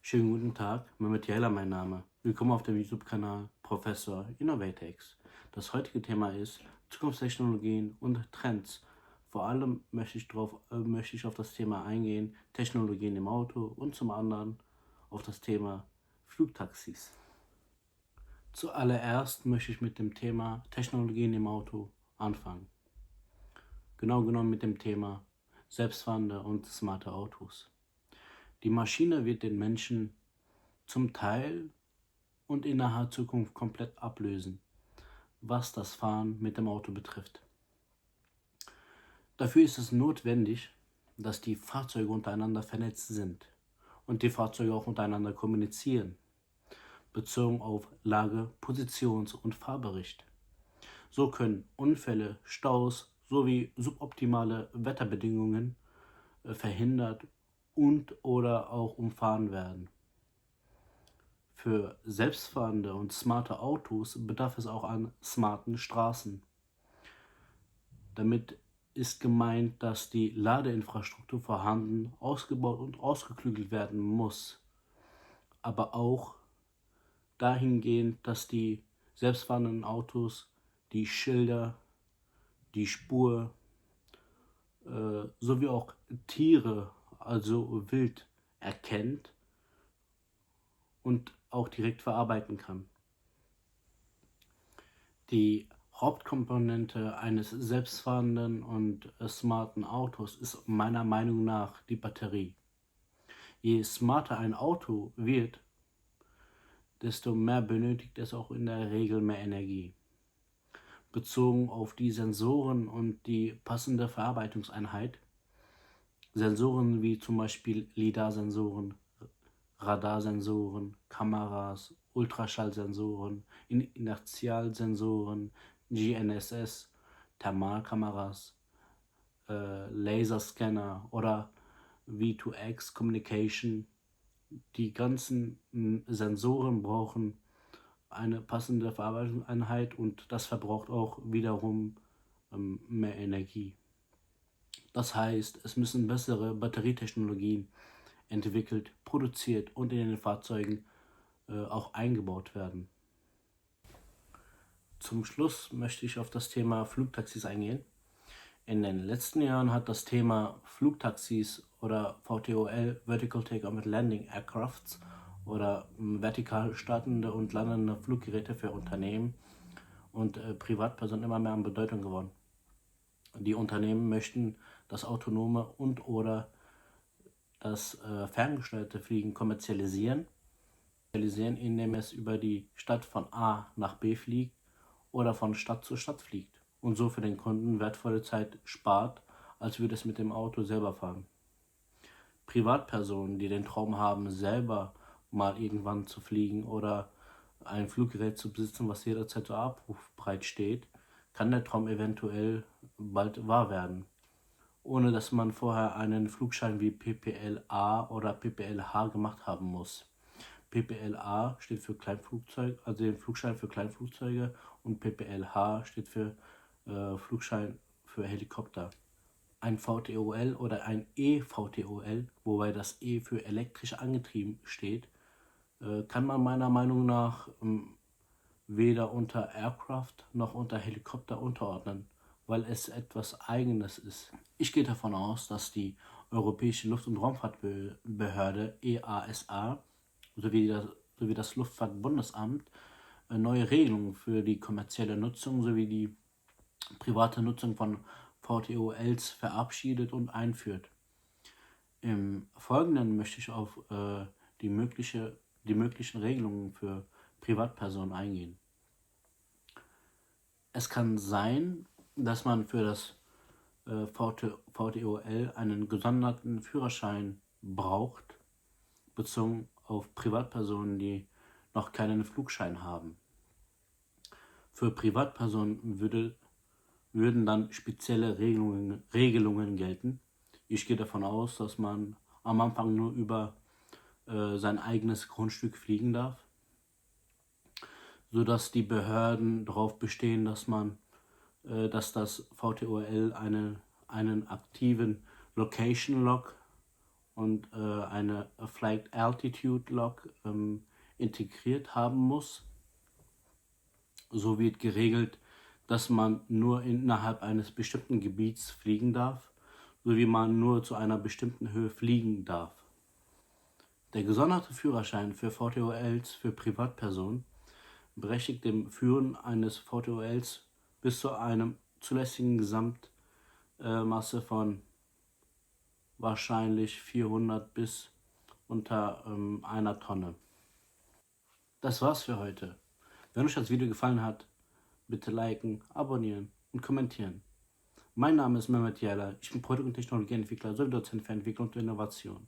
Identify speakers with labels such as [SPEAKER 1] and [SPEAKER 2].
[SPEAKER 1] Schönen guten Tag, Mehmet Yayla mein Name. Willkommen auf dem YouTube-Kanal Professor Innovatex. Das heutige Thema ist Zukunftstechnologien und Trends. Vor allem möchte ich auf das Thema eingehen, Technologien im Auto und zum anderen auf das Thema Flugtaxis. Zuallererst möchte ich mit dem Thema Technologien im Auto anfangen. Genau genommen mit dem Thema selbstfahrende und smarte Autos. Die Maschine wird den Menschen zum Teil und in naher Zukunft komplett ablösen, was das Fahren mit dem Auto betrifft. Dafür ist es notwendig, dass die Fahrzeuge untereinander vernetzt sind und die Fahrzeuge auch untereinander kommunizieren, bezogen auf Lage-, Positions- und Fahrbericht. So können Unfälle, Staus sowie suboptimale Wetterbedingungen verhindert und/oder auch umfahren werden. Für selbstfahrende und smarte Autos bedarf es auch an smarten Straßen. Damit ist gemeint, dass die Ladeinfrastruktur vorhanden, ausgebaut und ausgeklügelt werden muss. Aber auch dahingehend, dass die selbstfahrenden Autos die Schilder, die Spur sowie auch Tiere, also wild, erkennt und auch direkt verarbeiten kann. Die Hauptkomponente eines selbstfahrenden und smarten Autos ist meiner Meinung nach die Batterie. Je smarter ein Auto wird, desto mehr benötigt es auch in der Regel mehr Energie. Bezogen auf die Sensoren und die passende Verarbeitungseinheit, Sensoren wie zum Beispiel LiDAR-Sensoren, Radarsensoren, Kameras, Ultraschallsensoren, Inertialsensoren, GNSS, Thermalkameras, Laserscanner oder V2X Communication. Die ganzen Sensoren brauchen eine passende Verarbeitungseinheit und das verbraucht auch wiederum mehr Energie. Das heißt, es müssen bessere Batterietechnologien entwickelt, produziert und in den Fahrzeugen auch eingebaut werden. Zum Schluss möchte ich auf das Thema Flugtaxis eingehen. In den letzten Jahren hat das Thema Flugtaxis oder VTOL, Vertical Take-Off and Landing Aircrafts oder vertikal startende und landende Fluggeräte für Unternehmen und Privatpersonen immer mehr an Bedeutung gewonnen. Die Unternehmen möchten das autonome und/oder das ferngesteuerte Fliegen kommerzialisieren, indem es über die Stadt von A nach B fliegt oder von Stadt zu Stadt fliegt und so für den Kunden wertvolle Zeit spart, als würde es mit dem Auto selber fahren. Privatpersonen, die den Traum haben, selber mal irgendwann zu fliegen oder ein Fluggerät zu besitzen, was jederzeit zur abrufbereit steht, kann der Traum eventuell bald wahr werden, ohne dass man vorher einen Flugschein wie PPL-A oder PPL-H gemacht haben muss. PPL-A steht für Kleinflugzeug, also den Flugschein für Kleinflugzeuge, und PPL-H steht für Flugschein für Helikopter. Ein VTOL oder ein eVTOL, wobei das E für elektrisch angetrieben steht, kann man meiner Meinung nach weder unter Aircraft noch unter Helikopter unterordnen, weil es etwas Eigenes ist. Ich gehe davon aus, dass die Europäische Luft- und Raumfahrtbehörde EASA sowie das Luftfahrtbundesamt neue Regelungen für die kommerzielle Nutzung sowie die private Nutzung von VTOLs verabschiedet und einführt. Im Folgenden möchte ich auf die möglichen Regelungen für Privatpersonen eingehen. Es kann sein, dass man für das VTOL einen gesonderten Führerschein braucht, bezogen auf Privatpersonen, die noch keinen Flugschein haben. Für Privatpersonen würden dann spezielle Regelungen gelten. Ich gehe davon aus, dass man am Anfang nur über sein eigenes Grundstück fliegen darf, sodass die Behörden darauf bestehen, dass das VTOL einen aktiven Location Log und eine Flight Altitude Log integriert haben muss. So wird geregelt, dass man nur innerhalb eines bestimmten Gebiets fliegen darf, sowie man nur zu einer bestimmten Höhe fliegen darf. Der gesonderte Führerschein für VTOLs für Privatpersonen berechtigt dem Führen eines VTOLs bis zu einem zulässigen Gesamtmasse von wahrscheinlich 400 bis unter einer Tonne. Das war's für heute. Wenn euch das Video gefallen hat, bitte liken, abonnieren und kommentieren. Mein Name ist Mehmet Yala, ich bin Produkt- und Technologieentwickler sowie Dozent für Entwicklung und Innovation.